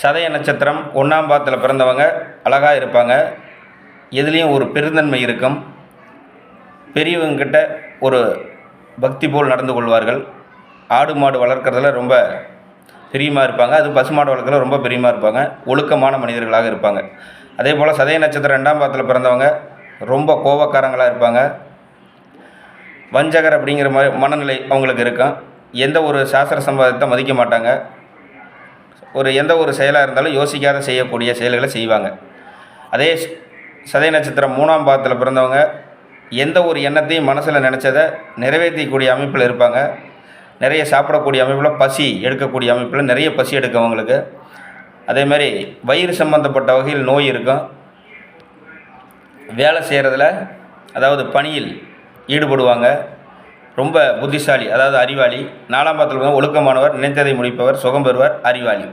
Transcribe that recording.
சதய நட்சத்திரம் 1ஆம் பாதத்தில் பிறந்தவங்க அழகாக இருப்பாங்க. எதுலேயும் ஒரு பெருந்தன்மை இருக்கும். பெரியவங்கக்கிட்ட ஒரு பக்தி போல் நடந்து கொள்வார்கள். ஆடு மாடு வளர்க்குறதுல ரொம்ப பிரியமாக இருப்பாங்க. அது பசுமாடு வளர்க்குறதுல ரொம்ப பிரியமாக இருப்பாங்க. ஒழுக்கமான மனிதர்களாக இருப்பாங்க. அதே போல் சதய நட்சத்திரம் 2ஆம் பாதத்தில் பிறந்தவங்க ரொம்ப கோபக்காரங்களாக இருப்பாங்க. வஞ்சகர் அப்படிங்கிற மனநிலை அவங்களுக்கு இருக்கும். எந்த ஒரு சாஸ்திர சம்பிரதாயத்தை மதிக்க மாட்டாங்க. எந்த ஒரு செயலாக இருந்தாலும் யோசிக்காத செய்யக்கூடிய செயல்களை செய்வாங்க. அதே சதய நட்சத்திரம் 3ஆம் பாதத்தில் பிறந்தவங்க எந்த ஒரு எண்ணத்தையும் மனசில் நினச்சதை நிறைவேற்றக்கூடிய அமைப்பில் இருப்பாங்க. நிறைய சாப்பிடக்கூடிய அமைப்பில், பசி எடுக்கக்கூடிய அமைப்பில் நிறைய பசி எடுக்கும் அவங்களுக்கு. அதே மாதிரி வயிறு சம்பந்தப்பட்ட வகையில் நோய் இருக்கும். வேலை செய்கிறதுல, அதாவது பணியில் ஈடுபடுவாங்க. ரொம்ப புத்திசாலி, அதாவது அறிவாளி. 4ஆம் பாதத்தில் ஒழுக்கமானவர், நினைத்ததை முடிப்பவர், சுகம் பெறுவர், அறிவாளி.